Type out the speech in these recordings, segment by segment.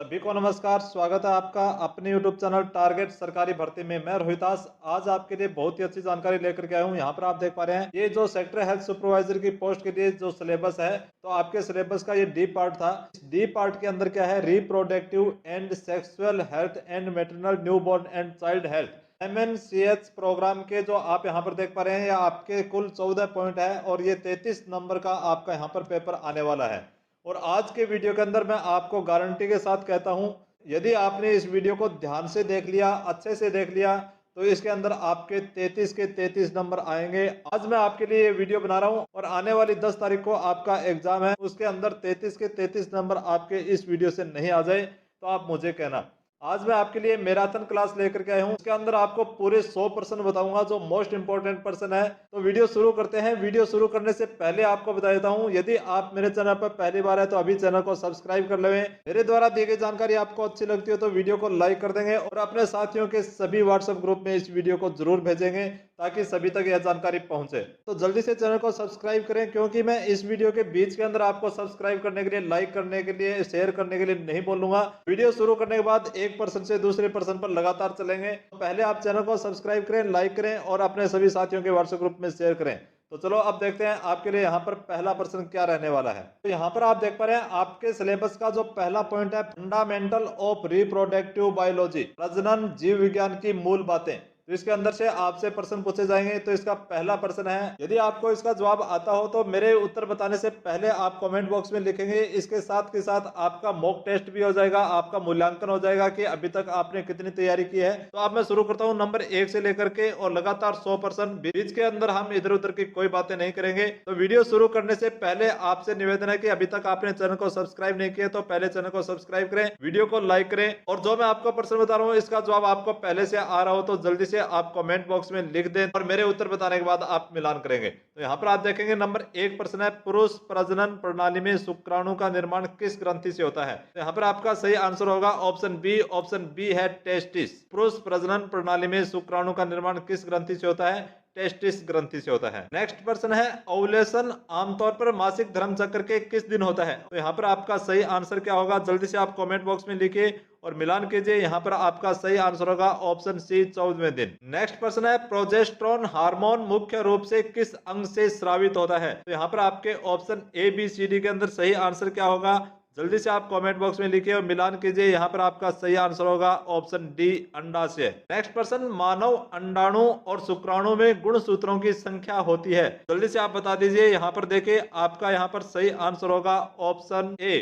सभी को नमस्कार। स्वागत है आपका अपने YouTube चैनल टारगेट सरकारी भर्ती में। मैं रोहितास आज आपके लिए बहुत ही अच्छी जानकारी लेकर के आया हूं। यहाँ पर आप देख पा रहे हैं ये जो सेक्टर हेल्थ सुपरवाइजर की पोस्ट के लिए जो सिलेबस है, तो आपके सिलेबस का ये डी पार्ट था। इस डी पार्ट के अंदर क्या है, reproductive and sexual health and maternal newborn and child health MNCH programme के जो आप यहाँ पर देख पा रहे हैं, या आपके कुल 14 पॉइंट है और ये 33 नंबर का आपका यहाँ पर पेपर आने वाला है। और आज के वीडियो के अंदर मैं आपको गारंटी के साथ कहता हूं, यदि आपने इस वीडियो को ध्यान से देख लिया, अच्छे से देख लिया, तो इसके अंदर आपके 33 के 33 नंबर आएंगे। आज मैं आपके लिए ये वीडियो बना रहा हूं और आने वाली 10 तारीख को आपका एग्जाम है, उसके अंदर 33 के 33 नंबर आपके इस वीडियो से नहीं आ जाए तो आप मुझे कहना। आज मैं आपके लिए मैराथन क्लास लेकर के आया हूं, उसके अंदर आपको पूरे 100% बताऊंगा जो मोस्ट इंपोर्टेंट पर्सन है। तो वीडियो शुरू करते हैं। वीडियो शुरू करने से पहले आपको बता देता हूं, यदि आप मेरे चैनल पर पहली बार है तो अभी चैनल को सब्सक्राइब कर लें। मेरे द्वारा दी गई जानकारी आपको अच्छी लगती हो तो वीडियो को लाइक कर देंगे और अपने साथियों के सभी व्हाट्सएप ग्रुप में इस वीडियो को जरूर भेजेंगे ताकि सभी तक यह जानकारी पहुंचे। तो जल्दी से चैनल को सब्सक्राइब करें, क्योंकि मैं इस वीडियो के बीच के अंदर आपको सब्सक्राइब करने के लिए, लाइक करने के लिए, शेयर करने के लिए नहीं बोलूंगा। वीडियो शुरू करने के बाद एक पर्सन से दूसरे पर्सन पर लगातार चलेंगे। तो पहले आप चैनल को सब्सक्राइब करें, लाइक करें और अपने सभी साथियों के व्हाट्सएप ग्रुप में शेयर करें। तो चलो अब देखते हैं आपके लिए यहाँ पर पहला प्रश्न क्या रहने वाला है। तो यहाँ पर आप देख पा रहे हैं आपके सिलेबस का जो पहला पॉइंट है, फंडामेंटल ऑफ रिप्रोडक्टिव बायोलॉजी, प्रजनन जीव विज्ञान की मूल बातें। तो इसके अंदर से आपसे प्रश्न पूछे जाएंगे। तो इसका पहला प्रश्न है, यदि आपको इसका जवाब आता हो तो मेरे उत्तर बताने से पहले आप कमेंट बॉक्स में लिखेंगे। इसके साथ के साथ आपका मॉक टेस्ट भी हो जाएगा, आपका मूल्यांकन हो जाएगा कि अभी तक आपने कितनी तैयारी की है। तो अब मैं शुरू करता हूं नंबर 1 से लेकर के और लगातार 100%। बीच के अंदर हम इधर उधर की कोई बातें नहीं करेंगे। तो वीडियो शुरू करने से पहले आपसे निवेदन है कि अभी तक आपने चैनल को सब्सक्राइब नहीं किया तो पहले चैनल को सब्सक्राइब करें, वीडियो को लाइक करें और जो मैं आपको प्रश्न बता रहा हूँ इसका जवाब आपको पहले से आ रहा हो तो जल्दी से आप कमेंट बॉक्स में लिख दें और मेरे उत्तर बताने के बाद आप मिलान करेंगे। तो यहाँ पर आप देखेंगे नंबर 1 प्रश्न है, पुरुष प्रजनन प्रणाली में शुक्राणु का निर्माण किस ग्रंथि से होता है। तो यहाँ पर आपका सही आंसर होगा ऑप्शन बी। ऑप्शन बी है टेस्टिस। पुरुष प्रजनन प्रणाली में शुक्राणु का निर्माण किस ग्रंथि से होता है, टेस्टिस ग्रंथि से होता है। नेक्स्ट प्रश्न है, ओव्यूलेशन आमतौर पर मासिक धर्म चक्र के किस दिन होता है। तो यहाँ पर आपका सही आंसर क्या होगा, जल्दी से आप कमेंट बॉक्स में लिखिए और मिलान कीजिए। यहाँ पर आपका सही आंसर होगा ऑप्शन सी, 14वें दिन। नेक्स्ट प्रश्न है, प्रोजेस्टेरोन हार्मोन मुख्य रूप से किस अंग से स्रावित होता है। तो यहाँ पर आपके option A B C D के अंदर सही आंसर क्या होगा, जल्दी से आप कमेंट बॉक्स में लिखिए और मिलान कीजिए। यहाँ पर आपका सही आंसर होगा ऑप्शन डी, अंडाशय। नेक्स्ट प्रश्न, मानव अंडाणु और शुक्राणु में गुणसूत्रों की संख्या होती है। जल्दी से आप बता दीजिए। यहाँ पर देखिए आपका यहाँ पर सही आंसर होगा ऑप्शन ए,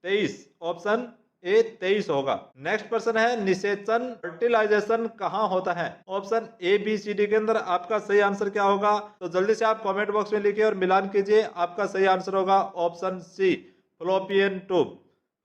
23। ऑप्शन ए 23 होगा। नेक्स्ट प्रश्न है, निषेचन फर्टिलाइजेशन कहाँ होता है। Option A B C D के अंदर आपका सही आंसर क्या होगा, तो जल्दी से आप कमेंट बॉक्स में लिखिए और मिलान कीजिए। आपका सही आंसर होगा option C, fallopian tube.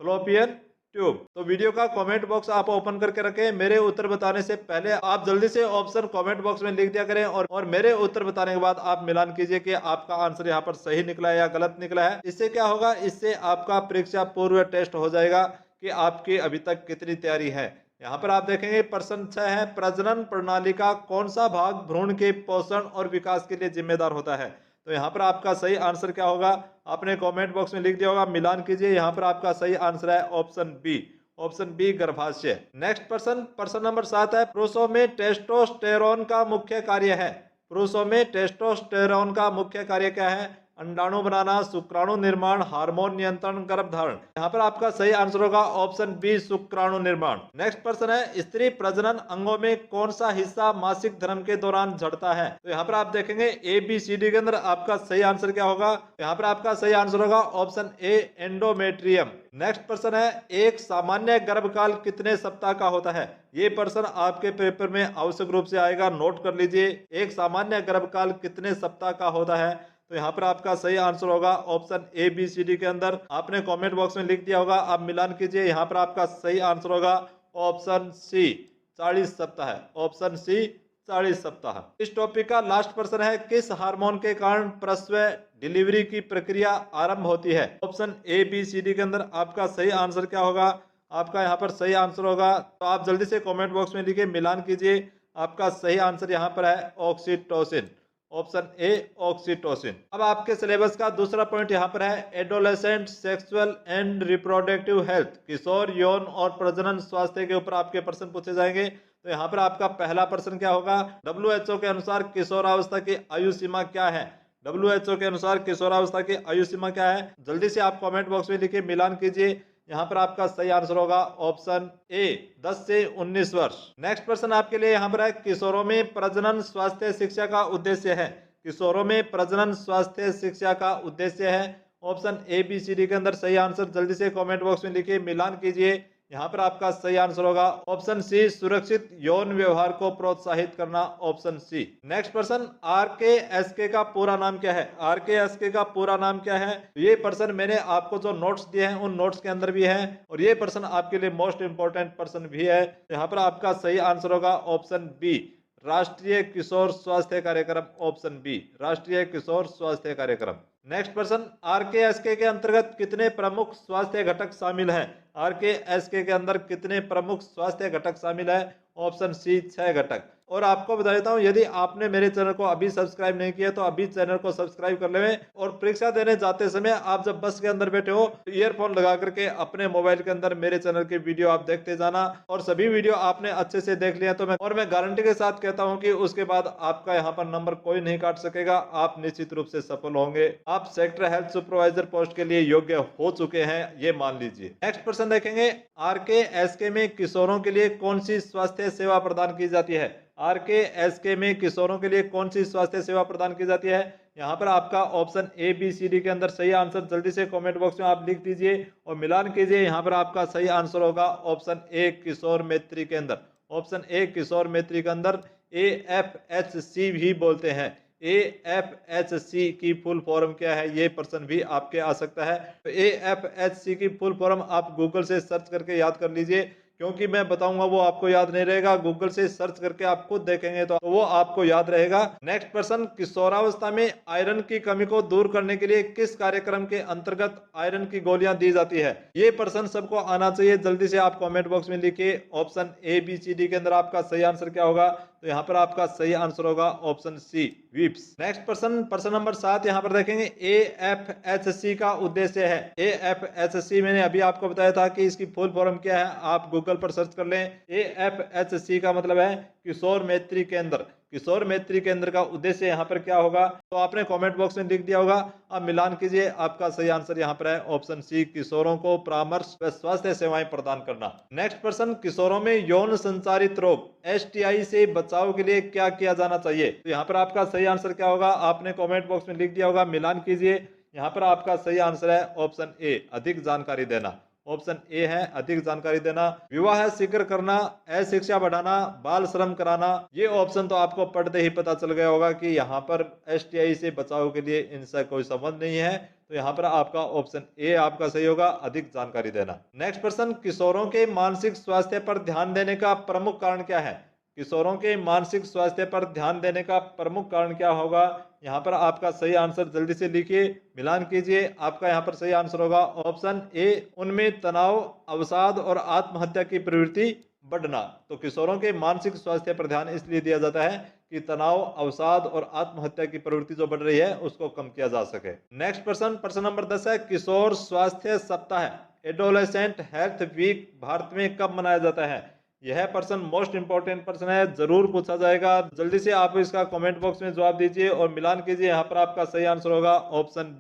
Fallopian tube. तो वीडियो का कमेंट बॉक्स आप ओपन करके रखें। मेरे उत्तर बताने से पहले आप जल्दी से ऑप्शन कमेंट बॉक्स में लिख दिया करें और मेरे उत्तर बताने के बाद आप मिलान कीजिए कि आपका आंसर यहाँ पर सही निकला है या गलत निकला है। इससे क्या होगा, इससे आपका परीक्षा पूर्व टेस्ट हो जाएगा कि आपकी अभी तक कितनी तैयारी है। यहाँ पर आप देखेंगे प्रश्न 6 है, प्रजनन प्रणाली का कौन सा भाग भ्रूण के पोषण और विकास के लिए जिम्मेदार होता है। तो यहाँ पर आपका सही आंसर क्या होगा, आपने कमेंट बॉक्स में लिख दिया होगा, मिलान कीजिए। यहाँ पर आपका सही आंसर है ऑप्शन बी। ऑप्शन बी, गर्भाशय। नेक्स्ट प्रश्न नंबर 7 है, पुरुषों में टेस्टोस्टेरोन का मुख्य कार्य है। पुरुषों में टेस्टोस्टेरोन का मुख्य कार्य क्या है, अंडाणु बनाना, शुक्राणु निर्माण, हार्मोन नियंत्रण, गर्भधारण। यहाँ पर आपका सही आंसर होगा ऑप्शन बी, शुक्राणु निर्माण। नेक्स्ट प्रश्न है, स्त्री प्रजनन अंगों में कौन सा हिस्सा मासिक धर्म के दौरान झड़ता है। तो यहाँ पर आप देखेंगे ए बी सी डी के अंदर आपका सही आंसर क्या होगा, यहाँ पर आपका सही आंसर होगा ऑप्शन ए, एंडोमेट्रियम। नेक्स्ट प्रश्न है, एक सामान्य गर्भकाल कितने सप्ताह का होता है। ये प्रश्न आपके पेपर में आवश्यक रूप से आएगा, नोट कर लीजिए। एक सामान्य गर्भकाल कितने सप्ताह का होता है। तो यहाँ पर आपका सही आंसर होगा option A B C D के अंदर आपने कमेंट बॉक्स में लिख दिया होगा, आप मिलान कीजिए। यहाँ पर आपका सही आंसर होगा ऑप्शन सी, 40 सप्ताह। ऑप्शन सी, 40 सप्ताह। इस टॉपिक का लास्ट प्रश्न है, किस हार्मोन के कारण प्रसव डिलीवरी की प्रक्रिया आरंभ होती है। Option A B C D के अंदर आपका सही आंसर क्या होगा, आपका यहाँ पर सही आंसर होगा, तो आप जल्दी से कमेंट बॉक्स में लिखिए, मिलान कीजिए। आपका सही आंसर यहाँ पर है ऑक्सीटोसिन। Option A oxytocin. अब आपके सिलेबस का दूसरा पॉइंट यहाँ पर है adolescent sexual and reproductive health, किशोर यौन और प्रजनन स्वास्थ्य के ऊपर आपके प्रश्न पूछे जाएंगे। तो यहाँ पर आपका पहला प्रश्न क्या होगा, WHO के अनुसार किशोरावस्था की आयु सीमा क्या है। WHO के अनुसार किशोरावस्था की आयु सीमा क्या है, जल्दी से आप कमेंट बॉक्स में लिखिए, मिलान कीजिए। यहाँ पर आपका सही आंसर होगा ऑप्शन ए 10 से 19 वर्ष। नेक्स्ट प्रश्न आपके लिए यहाँ पर है किशोरों में प्रजनन स्वास्थ्य शिक्षा का उद्देश्य है। किशोरों में प्रजनन स्वास्थ्य शिक्षा का उद्देश्य है option A B C D के अंदर सही आंसर जल्दी से कमेंट बॉक्स में लिखिए, मिलान कीजिए। यहाँ पर आपका सही आंसर होगा ऑप्शन सी सुरक्षित यौन व्यवहार को प्रोत्साहित करना, ऑप्शन सी। नेक्स्ट प्रश्न RKSK का पूरा नाम क्या है। RKSK का पूरा नाम क्या है, ये प्रश्न मैंने आपको जो नोट्स दिए हैं उन नोट्स के अंदर भी है और ये प्रश्न आपके लिए मोस्ट इंपोर्टेंट प्रश्न भी है। यहाँ पर आपका सही आंसर होगा ऑप्शन बी राष्ट्रीय किशोर स्वास्थ्य कार्यक्रम, ऑप्शन बी राष्ट्रीय किशोर स्वास्थ्य कार्यक्रम। नेक्स्ट प्रश्न RKSK के अंतर्गत कितने प्रमुख स्वास्थ्य घटक शामिल हैं। RKSK के अंदर कितने प्रमुख स्वास्थ्य घटक शामिल है, ऑप्शन सी 6 घटक। और आपको बता देता हूं, यदि आपने मेरे चैनल को अभी सब्सक्राइब नहीं किया तो अभी चैनल को सब्सक्राइब कर लें। और परीक्षा देने जाते समय आप जब बस के अंदर बैठे हो तो ईयरफोन लगा करके अपने मोबाइल के अंदर मेरे चैनल की वीडियो आप देखते जाना और सभी वीडियो आपने अच्छे से देख लिया तो मैं गारंटी के साथ कहता हूं कि उसके बाद आपका यहाँ पर नंबर कोई नहीं काट सकेगा, आप निश्चित रूप से सफल होंगे। आप सेक्टर हेल्थ सुपरवाइजर पोस्ट के लिए योग्य हो चुके हैं, ये मान लीजिए। नेक्स्ट प्रश्न देखेंगे RKSK में किशोरों के लिए कौन सी स्वास्थ्य सेवा प्रदान की जाती है। RKSK में किशोरों के लिए कौन सी स्वास्थ्य सेवा प्रदान की जाती है। यहाँ पर आपका option A B C D के अंदर सही आंसर जल्दी से कमेंट बॉक्स में आप लिख दीजिए और मिलान कीजिए। यहाँ पर आपका सही आंसर होगा ऑप्शन ए किशोर मैत्री के अंदर, ऑप्शन ए किशोर मैत्री के अंदर। AFHC भी बोलते हैं। AFHC की फुल फॉर्म क्या है, ये प्रश्न भी आपके आ सकता है। तो AFHC की फुल फॉर्म आप गूगल से सर्च करके याद कर लीजिए, क्योंकि मैं बताऊंगा वो आपको याद नहीं रहेगा। गूगल से सर्च करके आप खुद देखेंगे तो वो आपको याद रहेगा। नेक्स्ट प्रश्न किशोरावस्था में आयरन की कमी को दूर करने के लिए किस कार्यक्रम के अंतर्गत आयरन की गोलियां दी जाती है। ये प्रश्न सबको आना चाहिए, जल्दी से आप कमेंट बॉक्स में लिखिए। Option A B C D के अंदर आपका सही आंसर क्या होगा, तो यहाँ पर आपका सही आंसर होगा ऑप्शन सी विप्स। नेक्स्ट प्रश्न नंबर 7 यहाँ पर देखेंगे AFHC का उद्देश्य है। AFHC मैंने अभी आपको बताया था कि इसकी फुल फॉर्म क्या है, आप गूगल पर सर्च कर लें। AFHC का मतलब है किशोर मैत्री केंद्र। किशोर मैत्री केंद्र का उद्देश्य यहाँ पर क्या होगा, तो आपने कमेंट बॉक्स में लिख दिया होगा। अब मिलान कीजिए, आपका सही आंसर यहाँ पर है ऑप्शन सी किशोरों को परामर्श व स्वास्थ्य सेवाएं प्रदान करना। नेक्स्ट प्रश्न किशोरों में यौन संचारित रोग STI से बचाव के लिए क्या किया जाना चाहिए। तो यहाँ पर आपका सही आंसर क्या होगा, आपने कमेंट बॉक्स में लिख दिया होगा, मिलान कीजिए। यहाँ पर आपका सही आंसर है ऑप्शन ए अधिक जानकारी देना, ऑप्शन ए है अधिक जानकारी देना। विवाह शीघ्र करना, अशिक्षा बढ़ाना, बाल श्रम कराना, ये ऑप्शन तो आपको पढ़ते ही पता चल गया होगा कि यहाँ पर STI से बचाव के लिए इनसे कोई संबंध नहीं है। तो यहाँ पर आपका ऑप्शन ए आपका सही होगा अधिक जानकारी देना। नेक्स्ट प्रश्न किशोरों के मानसिक स्वास्थ्य पर ध्यान देने का प्रमुख कारण क्या है। किशोरों के मानसिक स्वास्थ्य पर ध्यान देने का प्रमुख कारण क्या होगा, यहाँ पर आपका सही आंसर जल्दी से लिखिए, मिलान कीजिए। आपका यहाँ पर सही आंसर होगा ऑप्शन ए उनमें तनाव, अवसाद और आत्महत्या की प्रवृत्ति बढ़ना। तो किशोरों के मानसिक स्वास्थ्य पर ध्यान इसलिए दिया जाता है कि तनाव, अवसाद और आत्महत्या की प्रवृत्ति जो बढ़ रही है उसको कम किया जा सके। नेक्स्ट प्रश्न नंबर 10 है किशोर स्वास्थ्य सप्ताह एडोलेसेंट हेल्थ वीक भारत में कब मनाया जाता है। यह प्रश्न मोस्ट इंपोर्टेंट प्रश्न है, जरूर पूछा जाएगा। जल्दी से आप इसका कमेंट बॉक्स में जवाब दीजिए और मिलान कीजिए। यहाँ पर आपका सही आंसर होगा ऑप्शन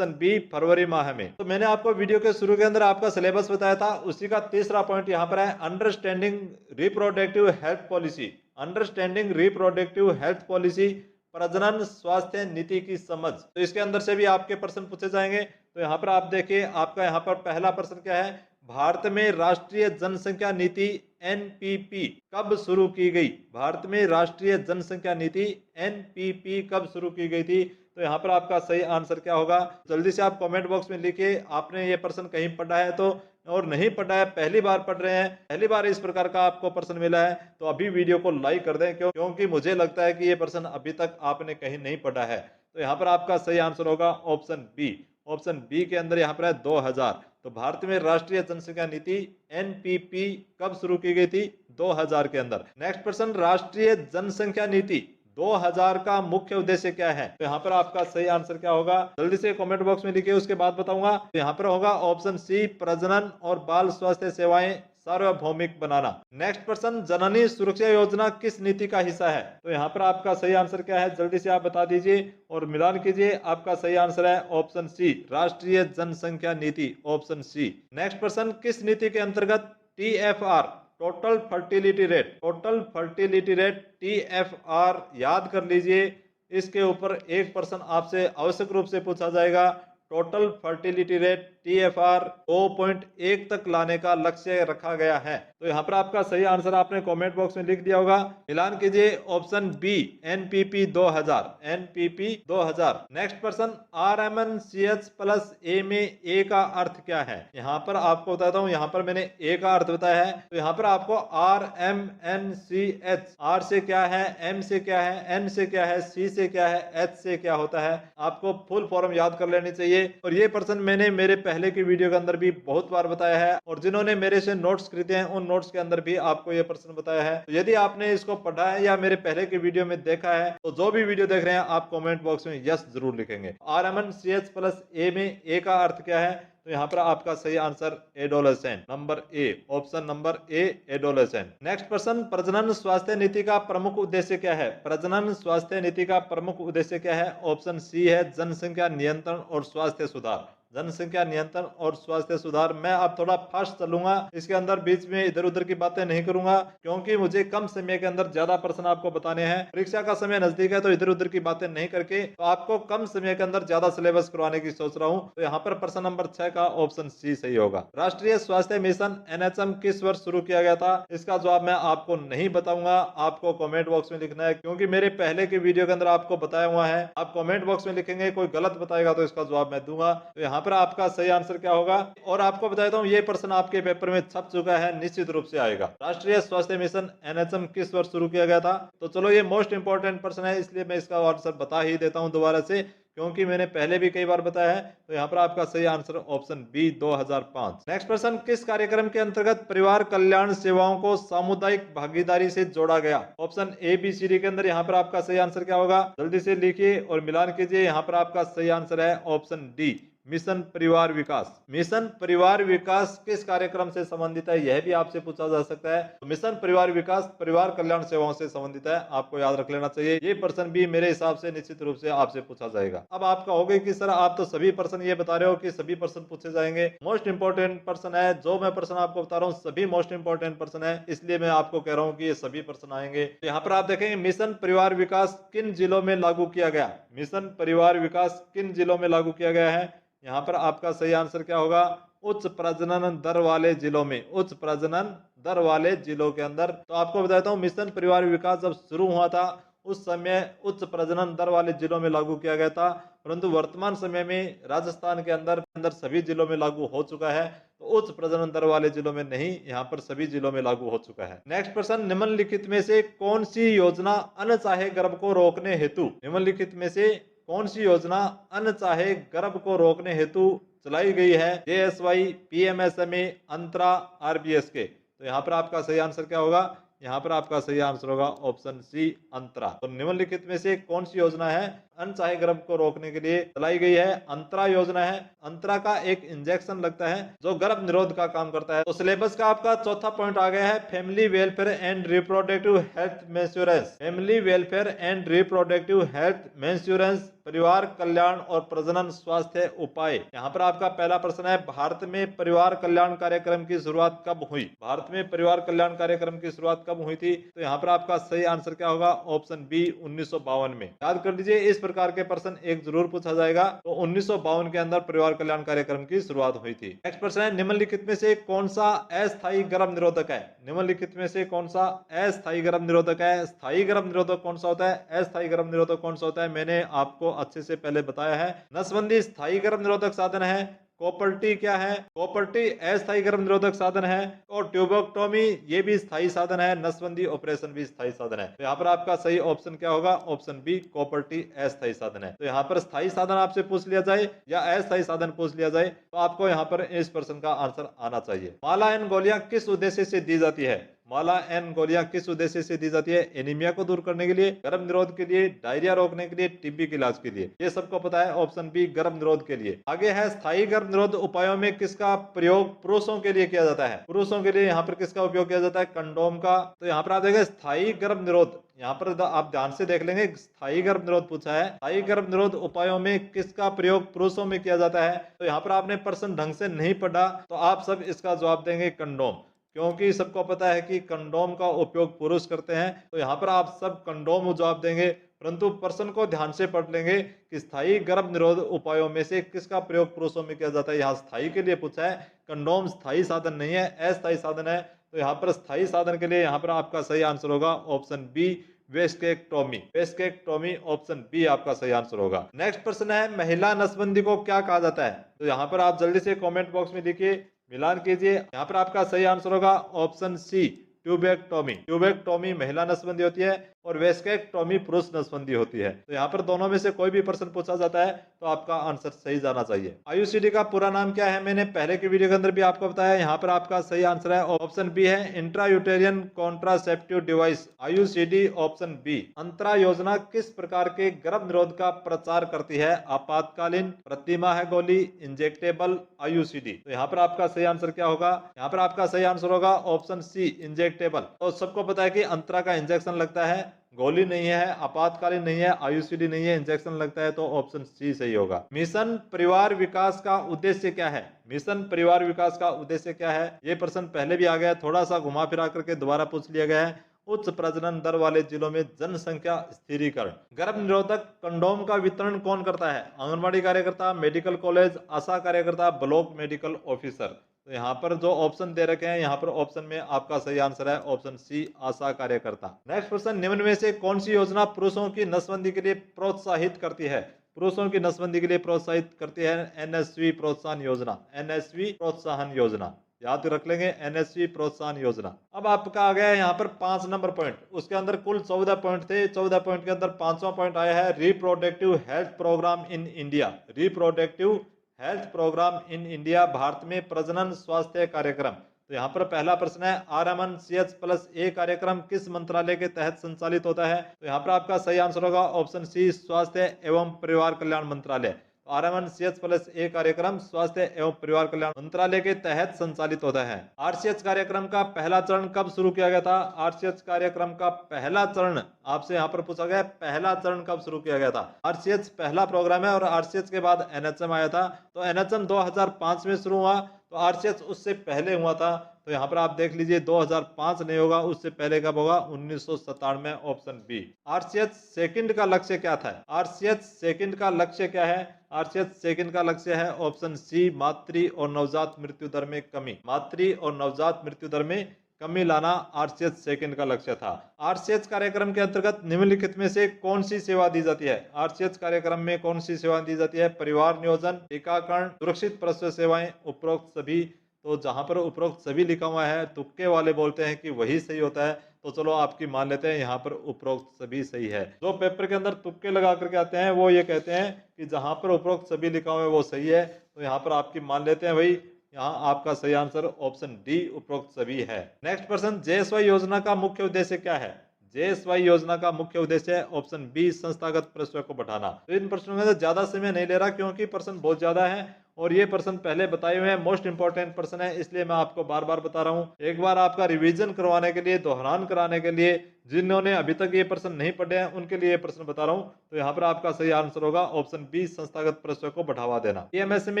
बी फरवरी माह में। तो मैंने आपको वीडियो के शुरू के अंदर आपका सिलेबस बताया था, उसी का तीसरा पॉइंट यहाँ पर है understanding reproductive health policy. Understanding reproductive health policy प्रजनन स्वास्थ्य नीति की समझ। तो इसके अंदर से भी आपके प्रश्न पूछे जाएंगे। तो यहाँ पर आप देखिए, आपका यहाँ पर पहला प्रश्न क्या है, भारत में राष्ट्रीय जनसंख्या नीति NPP कब शुरू की गई। भारत में राष्ट्रीय जनसंख्या नीति NPP कब शुरू की गई थी। तो यहाँ पर आपका सही आंसर क्या होगा, जल्दी से आप कमेंट बॉक्स में लिखिए। आपने ये प्रश्न कहीं पढ़ा है तो, और नहीं पढ़ा है, पहली बार पढ़ रहे हैं, पहली बार इस प्रकार का आपको प्रश्न मिला है तो अभी वीडियो को लाइक कर दें, क्योंकि मुझे लगता है कि ये प्रश्न अभी तक आपने कहीं नहीं पढ़ा है। तो यहाँ पर आपका सही आंसर होगा ऑप्शन बी। ऑप्शन बी के अंदर यहाँ पर है 2000। तो भारत में राष्ट्रीय जनसंख्या नीति NPP कब शुरू की गई थी, 2000 के अंदर। नेक्स्ट प्रश्न राष्ट्रीय जनसंख्या नीति 2000 का मुख्य उद्देश्य क्या है? तो यहाँ पर आपका सही आंसर क्या होगा, जल्दी से कमेंट बॉक्स में लिखिए, उसके बाद बताऊंगा। तो यहाँ पर होगा ऑप्शन सी, प्रजनन और बाल स्वास्थ्य सेवाएं सार्वभौमिक बनाना। नेक्स्ट प्रश्न, जननी सुरक्षा योजना किस नीति का हिस्सा है? तो यहाँ पर आपका सही आंसर क्या है, जल्दी से आप बता दीजिए और मिलान कीजिए। आपका सही आंसर है ऑप्शन सी, राष्ट्रीय जनसंख्या नीति, ऑप्शन सी। नेक्स्ट प्रश्न, किस नीति के अंतर्गत TFR, total fertility rate, total fertility rate TFR याद कर लीजिए, इसके ऊपर एक प्रश्न आपसे आवश्यक रूप से पूछा जाएगा। टोटल फर्टिलिटी रेट TFR 2.1 तक लाने का लक्ष्य रखा गया है। तो यहाँ पर आपका सही आंसर आपने कमेंट बॉक्स में लिख दिया होगा। मिलान कीजिए, option B, NPP 2000, NPP 2000। Next प्रश्न, RMNCH+A में A का अर्थ क्या है? यहाँ पर आपको बताता हूँ, यहाँ पर मैंने A का अर्थ बताया है। तो यहाँ पर आपको RMNCH, R से क्या है, M से क्या है, N से क्या है, C से क्या है, H से क्या होता है, आपको फुल फॉर्म याद कर लेनी चाहिए। और ये प्रश्न मैंने मेरे पहले की वीडियो के अंदर भी बहुत बार बताया है, और जिन्होंने मेरे से नोट्स खरीदे हैं उन नोट्स के अंदर भी आपको ये प्रश्न बताया है। तो यदि आपने इसको पढ़ा है या मेरे पहले की वीडियो में देखा है, तो जो भी वीडियो देख रहे हैं आप कमेंट बॉक्स में यस जरूर लिखेंगे। RMNCH+A में A का अर्थ क्या है? तो यहाँ पर आपका सही answer adolescent, number A, option number A, adolescent. Next प्रश्न, प्रजनन स्वास्थ्य नीति का प्रमुख उद्देश्य क्या है? प्रजनन स्वास्थ्य नीति का प्रमुख उद्देश्य क्या है? ऑप्शन सी है जनसंख्या नियंत्रण और स्वास्थ्य सुधार, जनसंख्या नियंत्रण और स्वास्थ्य सुधार। मैं अब थोड़ा फास्ट चलूंगा, इसके अंदर बीच में इधर उधर की बातें नहीं करूंगा, क्योंकि मुझे कम समय के अंदर ज्यादा प्रश्न आपको बताने हैं। परीक्षा का समय नजदीक है, तो इधर उधर की बातें नहीं करके तो आपको कम समय के अंदर ज्यादा सिलेबस करवाने की सोच रहा हूं। तो यहाँ पर प्रश्न नंबर 6 का ऑप्शन सी सही होगा। राष्ट्रीय स्वास्थ्य मिशन NHM किस वर्ष शुरू किया गया था? इसका जवाब मैं आपको नहीं बताऊंगा, आपको कमेंट बॉक्स में लिखना है, क्योंकि मेरे पहले की वीडियो के अंदर आपको बताया हुआ है। आप कमेंट बॉक्स में लिखेंगे, कोई गलत बताएगा तो इसका जवाब मैं दूंगा। तो यहाँ पर आपका सही आंसर क्या होगा, और आपको बताता हूँ ये प्रश्न आपके पेपर में छप चुका है, निश्चित रूप से आएगा। राष्ट्रीय स्वास्थ्य मिशन NHM किस वर्ष शुरू किया गया था? तो चलो, ये मोस्ट इंपोर्टेंट प्रश्न है, इसलिए मैं इसका आंसर बता ही देता हूँ दोबारा से, क्योंकि मैंने पहले भी कई बार बताया है। तो यहाँ पर आपका सही आंसर ऑप्शन बी, 2005। नेक्स्ट प्रश्न, किस कार्यक्रम के अंतर्गत परिवार कल्याण सेवाओं को सामुदायिक भागीदारी से जोड़ा गया? ऑप्शन ABCD के अंदर यहाँ पर आपका सही आंसर क्या होगा, जल्दी से लिखिए और मिलान कीजिए। यहाँ पर आपका सही आंसर है ऑप्शन डी, मिशन परिवार विकास। मिशन परिवार विकास किस कार्यक्रम से संबंधित है, यह भी आपसे पूछा जा सकता है। तो मिशन परिवार विकास परिवार कल्याण सेवाओं से संबंधित है, आपको याद रख लेना चाहिए। ये प्रश्न भी मेरे हिसाब से निश्चित रूप से आपसे पूछा जाएगा। अब आप कहोगे कि सर आप तो सभी प्रश्न ये बता रहे हो कि सभी प्रश्न पूछे जाएंगे। मोस्ट इंपोर्टेंट प्रश्न है, जो मैं प्रश्न आपको बता रहा हूँ सभी मोस्ट इंपोर्टेंट प्रश्न है, इसलिए मैं आपको कह रहा हूँ कि ये सभी प्रश्न आएंगे। तो यहाँ पर आप देखेंगे, मिशन परिवार विकास किन जिलों में लागू किया गया? मिशन परिवार विकास किन जिलों में लागू किया गया है? यहाँ पर आपका सही आंसर क्या होगा, उच्च प्रजनन दर वाले जिलों में, उच्च प्रजनन दर वाले जिलों के अंदर। तो आपको बताता हूँ, मिशन परिवार विकास जब शुरू हुआ था उस समय उच्च प्रजनन दर वाले जिलों में लागू किया गया था, परंतु वर्तमान समय में राजस्थान के अंदर सभी जिलों में लागू हो चुका है। तो उच्च प्रजनन दर वाले जिलों में नहीं, यहाँ पर सभी जिलों में लागू हो चुका है। नेक्स्ट प्रश्न, निम्नलिखित में से कौन सी योजना अनचाहे गर्भ को रोकने हेतु, निम्नलिखित में से कौन सी योजना अनचाहे गर्भ को रोकने हेतु चलाई गई है? JSY, PMSMA, अंतरा, RBS के। तो यहाँ पर आपका सही आंसर क्या होगा, यहाँ पर आपका सही आंसर होगा ऑप्शन सी, अंतरा। तो निम्नलिखित में से कौन सी योजना है अनचाहे गर्भ को रोकने के लिए चलाई गई है? अंतरा योजना है। अंतरा का एक इंजेक्शन लगता है जो गर्भ निरोध का काम करता है। तो सिलेबस का आपका चौथा पॉइंट आ गया है, family welfare and reproductive health मेंश्योरेंस। Family welfare and reproductive health मेंश्योरेंस, परिवार कल्याण और प्रजनन स्वास्थ्य उपाय। यहाँ पर आपका पहला प्रश्न है, भारत में परिवार कल्याण कार्यक्रम की शुरुआत कब हुई? भारत में परिवार कल्याण कार्यक्रम की शुरुआत कब हुई थी? तो यहाँ पर आपका सही आंसर क्या होगा, ऑप्शन बी, 1952 में। याद कर लीजिए, इस प्रकार के प्रश्न एक जरूर पूछा जाएगा। तो 1952 के अंदर परिवार कल्याण कार्यक्रम की शुरुआत हुई थी। नेक्स्ट प्रश्न है, निम्नलिखित में से कौन सा अस्थायी गर्भ निरोधक है? निम्नलिखित में से कौन सा अस्थायी गर्भ निरोधक है? स्थायी गर्भ निरोधक कौन सा होता है, अस्थायी गर्भ निरोधक कौन सा होता है? मैंने आपको अच्छे से पहले बताया है। नसबंदी स्थायी गर्भ निरोधक साधन है। कॉपर्टी क्या है? कॉपर्टी अस्थायी गर्भ निरोधक साधन है। और ट्यूबोक्टोमी ये भी स्थायी साधन है। नसबंदी ऑपरेशन भी स्थायी साधन है। तो यहाँ पर आपका सही ऑप्शन क्या होगा, ऑप्शन बी, कॉपर्टी अस्थायी साधन है। तो यहाँ पर स्थायी साधन आपसे पूछ लिया जाए या अस्थायी साधन पूछ लिया जाए, तो आपको यहाँ पर इस प्रश्न का आंसर आना चाहिए। माला एंड गोलियां किस उद्देश्य से दी जाती है? माला एन गोलियां किस उद्देश्य से दी जाती है? एनीमिया को दूर करने के लिए, गर्भ निरोध के लिए, डायरिया रोकने के लिए, टीबी के इलाज के लिए। ये सबको पता है, ऑप्शन बी गर्भ निरोध के लिए। आगे है स्थायी गर्भ निरोध उपायों में किसका प्रयोग पुरुषों के लिए किया जाता है? पुरुषों के लिए यहाँ पर किसका उपयोग किया जाता है? कंडोम का। तो यहाँ पर आप देखें स्थायी गर्भ निरोध, यहाँ पर आप ध्यान से देख लेंगे, स्थायी गर्भ निरोध पूछा है। स्थायी गर्भ निरोध उपायों में किसका प्रयोग पुरुषों में किया जाता है? तो यहाँ पर आपने प्रश्न ढंग से नहीं पढ़ा तो आप सब इसका जवाब देंगे कंडोम, क्योंकि सबको पता है कि कंडोम का उपयोग पुरुष करते हैं। तो यहाँ पर आप सब कंडोम जवाब देंगे, परंतु प्रश्न को ध्यान से पढ़ लेंगे कि स्थायी गर्भ निरोध उपायों में से किसका प्रयोग पुरुषों में किया जाता है। यहाँ स्थायी के लिए पूछा है, कंडोम स्थायी साधन नहीं है, अस्थायी साधन है। तो यहाँ पर स्थायी साधन के लिए यहाँ पर आपका सही आंसर होगा ऑप्शन बी वेस्टेक्टोमी। वेस्टेक्टोमी ऑप्शन बी आपका सही आंसर होगा। नेक्स्ट प्रश्न है महिला नसबंदी को क्या कहा जाता है? तो यहाँ पर आप जल्दी से कमेंट बॉक्स में लिखिए, मिलान कीजिए। यहाँ पर आपका सही आंसर होगा ऑप्शन सी ट्यूबेक्टोमी। ट्यूबेक्टोमी महिला नसबंदी होती है और वेस्टेक्टोमी पुरुष नसबंदी होती है। तो यहाँ पर दोनों में से कोई भी प्रश्न पूछा जाता है तो आपका आंसर सही जाना चाहिए। आईयूसीडी का पूरा नाम क्या है? मैंने पहले की वीडियो के अंदर भी आपको बताया। यहाँ पर आपका सही आंसर है ऑप्शन बी है intrauterine contraceptive device, IUCD option B. Antara योजना किस प्रकार के गर्भ निरोध का प्रचार करती है? आपातकालीन, प्रतिमाह गोली, इंजेक्टेबल, आईयूसीडी। तो यहाँ पर आपका सही आंसर क्या होगा? यहाँ पर आपका सही आंसर होगा ऑप्शन सी इंजेक्टेबल। तो सबको पता है कि अंतरा का इंजेक्शन लगता है, गोली नहीं है, आपातकालीन नहीं है, आईयूसीडी नहीं है, इंजेक्शन लगता है। तो ऑप्शन सी सही होगा। मिशन परिवार विकास का उद्देश्य क्या है? मिशन परिवार विकास का उद्देश्य क्या है? ये प्रश्न पहले भी आ गया, थोड़ा सा घुमा फिरा करके दोबारा पूछ लिया गया है। उच्च प्रजनन दर वाले जिलों में जनसंख्या स्थिरीकरण। गर्भ निरोधक कंडोम का वितरण कौन करता है? आंगनबाड़ी कार्यकर्ता, मेडिकल कॉलेज, आशा कार्यकर्ता, ब्लॉक मेडिकल ऑफिसर। तो यहाँ पर जो ऑप्शन दे रखे हैं, यहाँ पर ऑप्शन में आपका सही आंसर है ऑप्शन सी आशा कार्यकर्ता। नेक्स्ट क्वेश्चन, निम्न में से कौन सी योजना पुरुषों की नसबंदी के लिए प्रोत्साहित करती है? पुरुषों की नसबंदी के लिए प्रोत्साहित करती है एनएसवी प्रोत्साहन योजना। एनएसवी प्रोत्साहन योजना याद रख लेंगे, एनएसवी प्रोत्साहन योजना। अब आपका आ गया है यहाँ पर 5 नंबर पॉइंट, उसके अंदर कुल 14 पॉइंट थे। 14 पॉइंट के अंदर 5वां पॉइंट आया है reproductive health program in India. Reproductive health program in India, Bharat में प्रजनन स्वास्थ्य कार्यक्रम। तो यहाँ पर पहला प्रश्न है RMNCH+A कार्यक्रम किस मंत्रालय के तहत संचालित होता है? तो यहाँ पर आपका सही आंसर होगा ऑप्शन सी स्वास्थ्य एवं परिवार कल्याण मंत्रालय। RMNCH+A कार्यक्रम स्वास्थ्य एवं परिवार कल्याण मंत्रालय के तहत संचालित होता है। RCH कार्यक्रम का पहला चरण कब शुरू किया गया था? RCH कार्यक्रम का पहला चरण आपसे यहाँ पर पूछा गया, पहला चरण कब शुरू किया गया था? RCH पहला प्रोग्राम है और RCH के बाद NHM आया था। तो NHM 2005 में शुरू हुआ, तो RCH उससे पहले हुआ था। तो यहाँ पर आप देख लीजिए 2005 नहीं होगा, उससे पहले कब होगा? 1997, ऑप्शन बी। RCH सेकंड का लक्ष्य क्या था? RCH सेकंड का लक्ष्य क्या है? RCH सेकंड का लक्ष्य है ऑप्शन सी मातृ और नवजात मृत्यु दर में कमी। मातृ और नवजात मृत्यु दर में कमी लाना RCH सेकंड का लक्ष्य था। RCH कार्यक्रम के अंतर्गत निम्नलिखित में से कौन सी सेवा दी जाती है? RCH कार्यक्रम में कौन सी सेवा दी जाती है? परिवार नियोजन, टीकाकरण, सुरक्षित प्रसव सेवाएं, उपरोक्त सभी। तो जहां पर उपरोक्त सभी लिखा हुआ है, तुक्के वाले बोलते हैं कि वही सही होता है, तो चलो आपकी मान लेते हैं, यहाँ पर उपरोक्त सभी सही है। जो पेपर के अंदर तुक्के लगा करके आते हैं वो ये कहते हैं कि जहां पर उपरोक्त सभी लिखा हुआ है वो सही है, तो यहाँ पर आपकी मान लेते हैं भाई, यहाँ आपका सही आंसर ऑप्शन डी उपरोक्त सभी है। नेक्स्ट प्रश्न, JSY योजना का मुख्य उद्देश्य क्या है? JSY योजना का मुख्य उद्देश्य है ऑप्शन बी संस्थागत प्रसव को बढ़ाना। तो इन प्रश्नों में ज्यादा समय नहीं ले रहा क्योंकि प्रश्न बहुत ज्यादा है और ये प्रश्न पहले बताए हुए हैं, मोस्ट इंपॉर्टेंट प्रश्न है, इसलिए मैं आपको बार बार बता रहा हूँ। एक बार आपका रिवीजन करवाने के लिए, दोहरान कराने के लिए, जिन्होंने अभी तक ये प्रश्न नहीं पढ़े हैं उनके लिए प्रश्न बता रहा हूँ। तो यहाँ पर आपका सही आंसर होगा ऑप्शन बी संस्थागत प्रसव को बढ़ावा देना। PMSME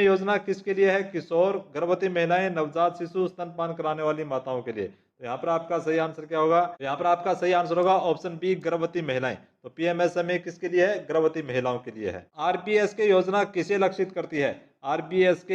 योजना किसके लिए है? किशोर, गर्भवती महिलाएं, नवजात शिशु, स्तनपान कराने वाली माताओं के लिए। तो यहाँ पर आपका सही आंसर क्या होगा? यहाँ पर आपका सही आंसर होगा ऑप्शन बी गर्भवती महिलाएं। तो PMSME किसके लिए है? गर्भवती महिलाओं के लिए है। RBSK योजना किसे लक्षित करती है? RBSK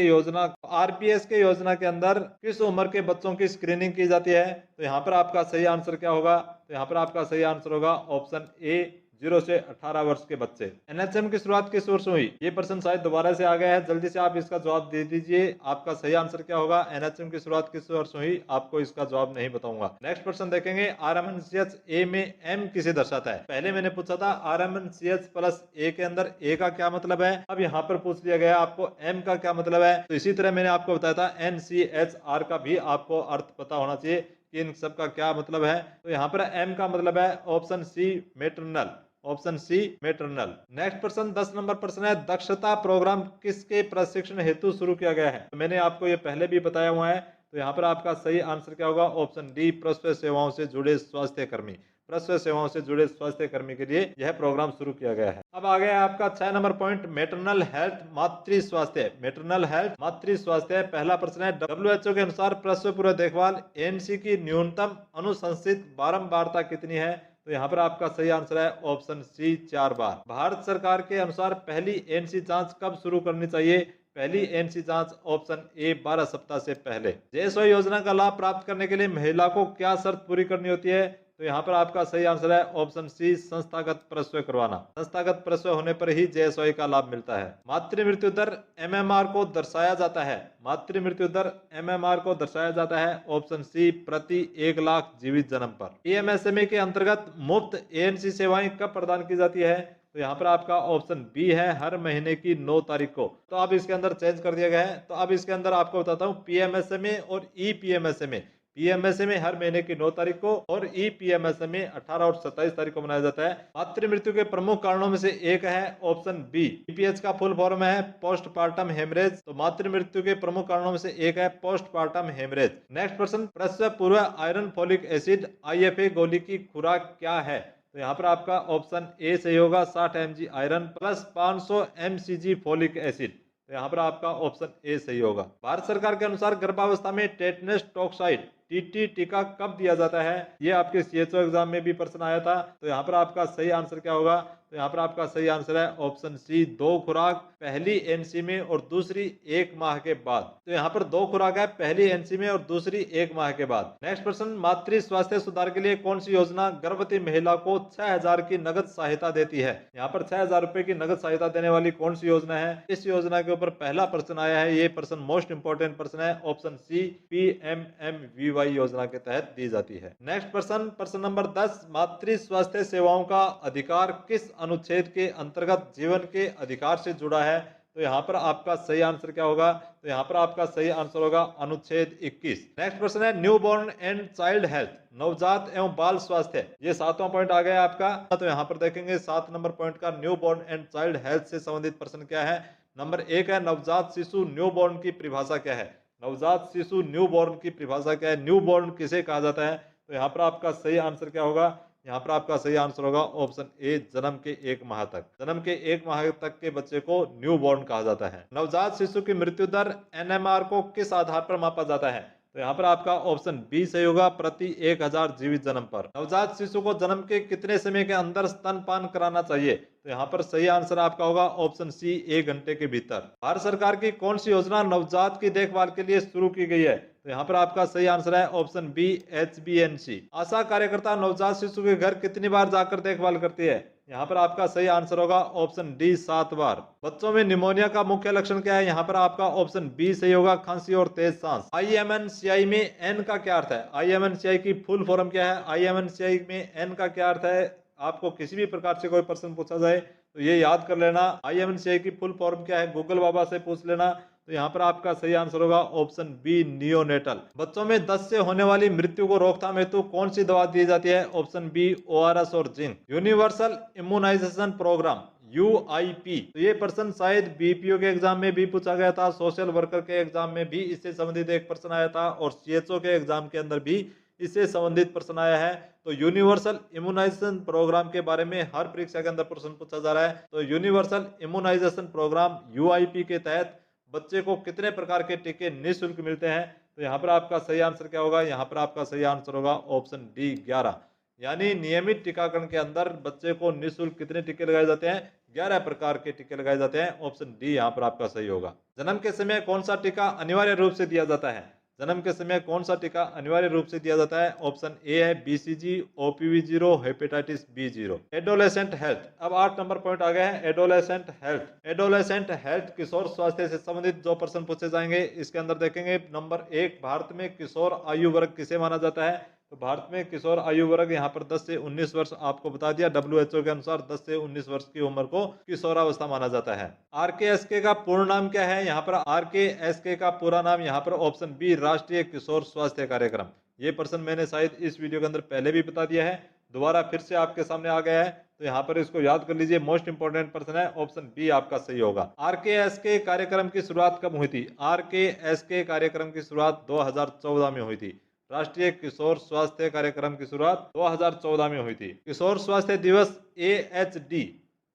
योजना के अंदर किस उम्र के बच्चों की स्क्रीनिंग की जाती है? तो यहाँ पर आपका सही आंसर क्या होगा? तो यहाँ पर आपका सही आंसर होगा ऑप्शन ए 0 से 18 वर्ष के बच्चे। NHM की शुरुआत किस वर्ष हुई? ये प्रश्न शायद दोबारा से आ गया है, जल्दी से आप इसका जवाब दे दीजिए। आपका सही आंसर क्या होगा? NHM की शुरुआत किस वर्ष हुई? आपको इसका जवाब नहीं बताऊंगा। नेक्स्ट प्रश्न देखेंगे, RMNCH-A में M किसे दर्शाता है? पहले मैंने पूछा था RMNCH+A के अंदर A का क्या मतलब है, अब यहाँ पर पूछ लिया गया आपको M का क्या मतलब है। तो इसी तरह मैंने आपको बताया था NCHR का भी आपको अर्थ पता होना चाहिए कि इन सब का क्या मतलब है। तो यहाँ पर एम का मतलब है option C maternal, option C maternal. Next प्रश्न 10 नंबर प्रश्न है, दक्षता प्रोग्राम किसके प्रशिक्षण हेतु शुरू किया गया है। तो मैंने आपको ये पहले भी बताया हुआ है। तो यहाँ पर आपका सही आंसर क्या होगा, ऑप्शन डी प्रसव सेवाओं से जुड़े स्वास्थ्य कर्मी, प्रसव सेवाओं से जुड़े स्वास्थ्य कर्मी के लिए यह प्रोग्राम शुरू किया गया है। अब आ गया आपका 6 नंबर पॉइंट, मैटरनल हेल्थ मातृ स्वास्थ्य, मैटरनल हेल्थ मातृ स्वास्थ्य। पहला प्रश्न है, WHO के अनुसार प्रसव पूर्व देखभाल ANC की न्यूनतम अनुशंसित बारंबारता कितनी है। तो यहाँ पर आपका सही आंसर है ऑप्शन सी 4 बार। भारत सरकार के अनुसार पहली ANC जांच कब शुरू करनी चाहिए। पहली ANC जांच ऑप्शन ए 12 सप्ताह से पहले। JSY योजना का लाभ प्राप्त करने के लिए महिला को क्या शर्त पूरी करनी होती है। तो यहाँ पर आपका सही आंसर है ऑप्शन सी संस्थागत प्रसव करवाना। संस्थागत प्रसव होने पर ही JSY का लाभ मिलता है। मातृ मृत्यु दर MMR को दर्शाया जाता है, मातृ मृत्यु दर MMR को दर्शाया जाता है ऑप्शन सी प्रति 1 लाख जीवित जन्म पर। PMSME के अंतर्गत मुफ्त ANC सेवाएं कब प्रदान की जाती है। तो यहाँ पर आपका ऑप्शन बी है हर महीने की 9 तारीख को। तो अब इसके अंदर चेंज कर दिया गया है। तो अब इसके अंदर आपको बताता हूँ PMSME और EPMSME। PMSME हर महीने की 9 तारीख को और EPMSME 18 और 27 तारीख को मनाया जाता है। मातृ मृत्यु के प्रमुख कारणों में से एक है ऑप्शन बी। PPH का फुल फॉर्म है पोस्टपार्टम हेमरेज। तो मातृ मृत्यु के प्रमुख कारणों में से एक है पोस्टपार्टम हेमरेज। नेक्स्ट प्रश्न, प्रसव पूर्व आयरन फोलिक एसिड IFA गोली की खुराक क्या है। तो यहाँ पर आपका ऑप्शन ए सही होगा 60 mg iron plus 500 mcg folic acid. तो यहाँ पर आपका ऑप्शन ए सही होगा। भारत सरकार के अनुसार गर्भावस्था में टेटनस टॉक्साइड TT टीका कब दिया जाता है। ये आपके CHO एग्जाम में भी प्रश्न आया था। तो यहाँ पर आपका सही आंसर क्या होगा। तो यहाँ पर आपका सही आंसर है ऑप्शन सी 2 खुराक, पहली NC में और दूसरी 1 माह के बाद। तो यहाँ पर 2 खुराक है, पहली NC में और दूसरी 1 माह के बाद। नेक्स्ट प्रश्न, मातृ स्वास्थ्य सुधार के लिए कौन सी योजना गर्भवती महिला को 6000 की नगद सहायता देती है। यहाँ पर 6000 रुपए की नगद सहायता देने वाली कौन सी योजना है। इस योजना के ऊपर पहला प्रश्न आया है। ये प्रश्न मोस्ट इंपोर्टेंट प्रश्न है, ऑप्शन सी PMMVY योजना के तहत दी जाती है। नेक्स्ट प्रश्न नंबर 10, मातृ स्वास्थ्य सेवाओं का अधिकार किस अनुच्छेद के अंतर्गत जीवन के अधिकार से जुड़ा है। तो यहाँ पर आपका सही आंसर क्या होगा। तो यहाँ पर आपका सही आंसर होगा अनुच्छेद 21। नेक्स्ट प्रश्न है, new born and child health, नवजात एवं बाल स्वास्थ्य। ये 7वां पॉइंट आ गया आपका। तो यहाँ पर देखेंगे 7 नंबर पॉइंट का new born and child health से संबंधित प्रश्न क्या है। नंबर 1 है, नवजात शिशु न्यू बॉर्न की परिभाषा क्या है। नवजात शिशु न्यू बॉर्न की परिभाषा क्या है, न्यू बॉर्न किसे कहा जाता है। तो यहाँ पर आपका सही आंसर क्या होगा। यहाँ पर आपका सही आंसर होगा ऑप्शन ए जन्म के 1 माह तक। जन्म के 1 माह तक के बच्चे को न्यू बॉर्न कहा जाता है। नवजात शिशु की मृत्यु दर NMR को किस आधार पर मापा जाता है। तो यहाँ पर आपका ऑप्शन बी सही होगा प्रति 1000 जीवित जन्म पर। नवजात शिशु को जन्म के कितने समय के अंदर स्तनपान कराना चाहिए। तो यहाँ पर सही आंसर आपका होगा ऑप्शन सी 1 घंटे के भीतर। भारत सरकार की कौन सी योजना नवजात की देखभाल के लिए शुरू की गई है। तो यहाँ पर आपका सही आंसर है ऑप्शन बी HBNC। आशा कार्यकर्ता नवजात शिशु के घर कितनी बार जाकर देखभाल करती है। यहाँ पर आपका सही आंसर होगा ऑप्शन डी 7 बार। बच्चों में निमोनिया का मुख्य लक्षण क्या है। यहाँ पर आपका ऑप्शन बी सही होगा खांसी और तेज सांस। IMNCI में N का क्या अर्थ है। IMNCI की फुल फॉर्म क्या है। IMNCI में N का क्या अर्थ है। आपको किसी भी प्रकार से कोई प्रश्न पूछा जाए तो ये याद कर लेना। IMNCI की फुल फॉर्म क्या है, गूगल बाबा से पूछ लेना। तो यहाँ पर आपका सही आंसर होगा ऑप्शन बी नियोनेटल। बच्चों में दस्त से होने वाली मृत्यु को रोकथाम हेतु कौन सी दवा दी जाती है। ऑप्शन बी ORS और zinc. Universal immunization program UIP। तो ये प्रश्न शायद BPO के एग्जाम में भी पूछा गया था, सोशल वर्कर के एग्जाम में भी इससे संबंधित एक प्रश्न आया था और CHO के एग्जाम के अंदर भी इससे संबंधित प्रश्न आया है। तो यूनिवर्सल इम्यूनाइजेशन प्रोग्राम के बारे में हर परीक्षा के अंदर प्रश्न पूछा जा रहा है। तो यूनिवर्सल इम्यूनाइजेशन प्रोग्राम UIP के तहत बच्चे को कितने प्रकार के टीके निःशुल्क मिलते हैं। तो यहाँ पर आपका सही आंसर क्या होगा। यहाँ पर आपका सही आंसर होगा ऑप्शन डी 11। यानी नियमित टीकाकरण के अंदर बच्चे को निःशुल्क कितने टीके लगाए जाते हैं, 11 प्रकार के टीके लगाए जाते हैं। ऑप्शन डी यहाँ पर आपका सही होगा। जन्म के समय कौन सा टीका अनिवार्य रूप से दिया जाता है। जन्म के समय कौन सा टीका अनिवार्य रूप से दिया जाता है। ऑप्शन ए है BCG, OPV0, hepatitis B0। Adolescent health. अब 8 नंबर पॉइंट आ गया है एडोलेसेंट हेल्थ। एडोलेसेंट हेल्थ किशोर स्वास्थ्य से संबंधित जो प्रश्न पूछे जाएंगे इसके अंदर देखेंगे। नंबर 1, भारत में किशोर आयु वर्ग किसे माना जाता है। तो भारत में किशोर आयु वर्ग यहाँ पर 10 से 19 वर्ष आपको बता दिया। WHO के अनुसार 10 से 19 वर्ष की उम्र को किशोरावस्था माना जाता है। RKSK का पूर्ण नाम क्या है। यहाँ पर RKSK का पूरा नाम यहाँ पर ऑप्शन बी राष्ट्रीय किशोर स्वास्थ्य कार्यक्रम। ये प्रश्न मैंने शायद इस वीडियो के अंदर पहले भी बता दिया है, दोबारा फिर से आपके सामने आ गया है, तो यहाँ पर इसको याद कर लीजिए। मोस्ट इंपोर्टेंट प्रश्न है, ऑप्शन बी आपका सही होगा। आरकेएस के कार्यक्रम की शुरुआत कब हुई थी? आरकेएस के कार्यक्रम की शुरुआत 2014 में हुई थी। राष्ट्रीय किशोर स्वास्थ्य कार्यक्रम की शुरुआत 2014 में हुई थी। किशोर स्वास्थ्य दिवस AHD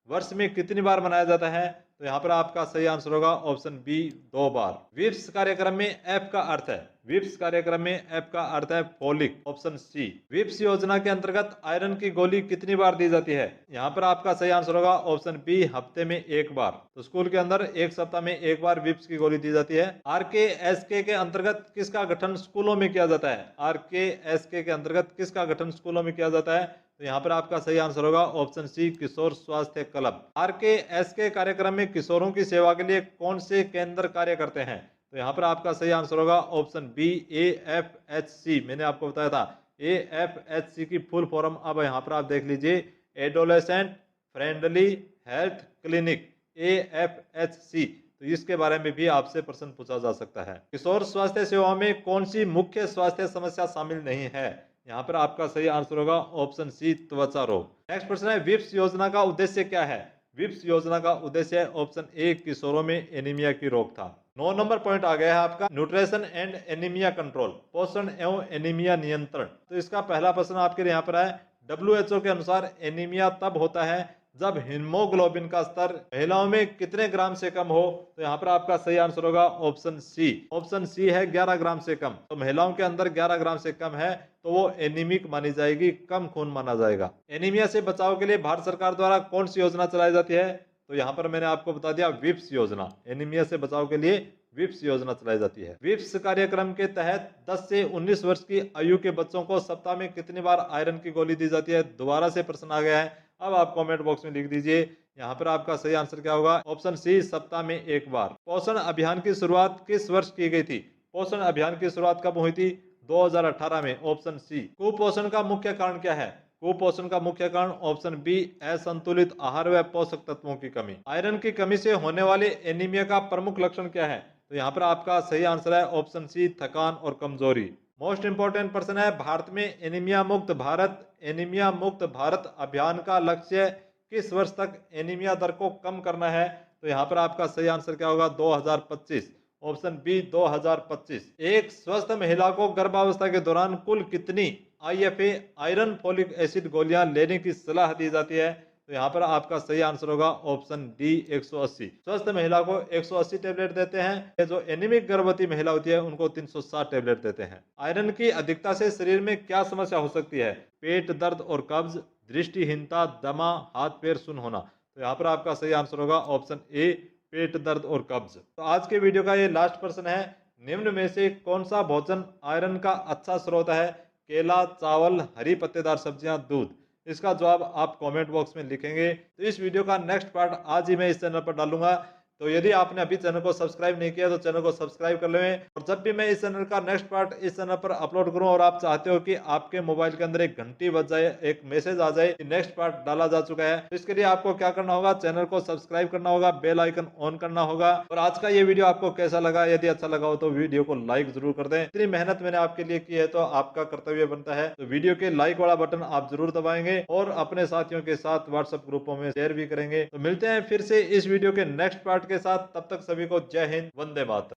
वर्ष में कितनी बार मनाया जाता है? तो यहाँ पर आपका सही आंसर होगा ऑप्शन बी, 2 बार। विप्स कार्यक्रम में एफ का अर्थ है, विप्स कार्यक्रम में एफ का अर्थ है फोलिक, ऑप्शन सी। विप्स योजना के अंतर्गत आयरन की गोली कितनी बार दी जाती है? यहाँ पर आपका सही आंसर होगा ऑप्शन बी, हफ्ते में 1 बार। तो स्कूल के अंदर एक सप्ताह में 1 बार विप्स की गोली दी जाती है। RKSK के अंतर्गत किसका गठन स्कूलों में किया जाता है? RKSK के अंतर्गत किसका गठन स्कूलों में किया जाता है? तो यहाँ पर आपका सही आंसर होगा ऑप्शन सी, किशोर स्वास्थ्य क्लब। RKSK कार्यक्रम में किशोरों की सेवा के लिए कौन से केंद्र कार्य करते हैं? तो यहाँ पर आपका सही आंसर होगा ऑप्शन बी, AFHC। मैंने आपको बताया था AFHC की फुल फॉर्म अब यहाँ पर आप देख लीजिए, adolescent friendly health clinic, AFHC। तो इसके बारे में भी आपसे प्रश्न पूछा जा सकता है। किशोर स्वास्थ्य सेवाओं में कौन सी मुख्य स्वास्थ्य समस्या शामिल नहीं है? यहाँ पर आपका सही आंसर होगा ऑप्शन सी, त्वचा रोग। नेक्स्ट प्रश्न है, विप्स योजना का उद्देश्य क्या है? विप्स योजना का उद्देश्य है ऑप्शन ए, किशोरों में एनीमिया की रोकथाम। 9 नंबर पॉइंट आ गया है आपका, न्यूट्रिशन एंड एनीमिया कंट्रोल, पोषण एवं एनीमिया नियंत्रण। तो इसका पहला प्रश्न आपके यहाँ पर है, WHO के अनुसार एनीमिया तब होता है जब हीमोग्लोबिन का स्तर महिलाओं में कितने ग्राम से कम हो? तो यहाँ पर आपका सही आंसर होगा ऑप्शन सी, ऑप्शन सी है 11 ग्राम से कम। तो महिलाओं के अंदर 11 ग्राम से कम है तो वो एनीमिक मानी जाएगी, कम खून माना जाएगा। एनीमिया से बचाव के लिए भारत सरकार द्वारा कौन सी योजना चलाई जाती है? तो यहाँ पर मैंने आपको बता दिया, विप्स योजना। एनीमिया से बचाव के लिए विप्स योजना चलाई जाती है। विप्स कार्यक्रम के तहत 10 से 19 वर्ष की आयु के बच्चों को सप्ताह में कितनी बार आयरन की गोली दी जाती है? दोबारा से प्रश्न आ गया है, अब आप कमेंट बॉक्स में लिख दीजिए। यहाँ पर आपका सही आंसर क्या होगा? ऑप्शन सी, सप्ताह में 1 बार। पोषण अभियान की शुरुआत किस वर्ष की गई थी? पोषण अभियान की शुरुआत कब हुई थी? 2018 में, ऑप्शन सी। कुपोषण का मुख्य कारण क्या है? कुपोषण का मुख्य कारण ऑप्शन बी, असंतुलित आहार व पोषक तत्वों की कमी। आयरन की कमी से होने वाले एनीमिया का प्रमुख लक्षण क्या है? तो यहाँ पर आपका सही आंसर है ऑप्शन सी, थकान और कमजोरी। मोस्ट इंपोर्टेंट प्रश्न है, भारत में एनीमिया मुक्त भारत अभियान का लक्ष्य किस वर्ष तक एनीमिया दर को कम करना है? तो यहाँ पर आपका सही आंसर क्या होगा? 2025, ऑप्शन बी, 2025। एक स्वस्थ महिला को गर्भावस्था के दौरान कुल कितनी IFA आयरन फोलिक एसिड गोलियां लेने की सलाह दी जाती है? तो यहाँ पर आपका सही आंसर होगा ऑप्शन डी, 180। स्वस्थ महिला को 180 टेबलेट देते हैं, जो एनीमिक गर्भवती महिला होती है उनको 360 टेबलेट देते हैं। आयरन की अधिकता से शरीर में क्या समस्या हो सकती है? पेट दर्द और कब्ज, दृष्टिहीनता, दमा, हाथ पैर सुन्न होना। तो यहाँ पर आपका सही आंसर होगा ऑप्शन ए, पेट दर्द और कब्ज। तो आज के वीडियो का ये लास्ट प्रश्न है, निम्न में से कौन सा भोजन आयरन का अच्छा स्रोत है? केला, चावल, हरी पत्तेदार सब्जियां, दूध। इसका जवाब आप कमेंट बॉक्स में लिखेंगे। तो इस वीडियो का नेक्स्ट पार्ट आज ही मैं इस चैनल पर डालूंगा, तो यदि आपने अभी चैनल को सब्सक्राइब नहीं किया तो चैनल को सब्सक्राइब कर लें। और जब भी मैं इस चैनल का नेक्स्ट पार्ट इस चैनल पर अपलोड करूं और आप चाहते हो कि आपके मोबाइल के अंदर एक घंटी बज जाए, एक मैसेज आ जाए कि नेक्स्ट पार्ट डाला जा चुका है, तो इसके लिए आपको क्या करना होगा? चैनल को सब्सक्राइब करना होगा, बेल आइकन ऑन करना होगा। और आज का ये वीडियो आपको कैसा लगा? यदि अच्छा लगा हो तो वीडियो को लाइक जरूर कर दें। इतनी मेहनत मैंने आपके लिए की है तो आपका कर्तव्य बनता है, तो वीडियो के लाइक वाला बटन आप जरूर दबाएंगे और अपने साथियों के साथ व्हाट्सएप ग्रुपों में शेयर भी करेंगे। तो मिलते हैं फिर से इस वीडियो के नेक्स्ट पार्ट के साथ, तब तक सभी को जय हिंद, वंदे मातरम।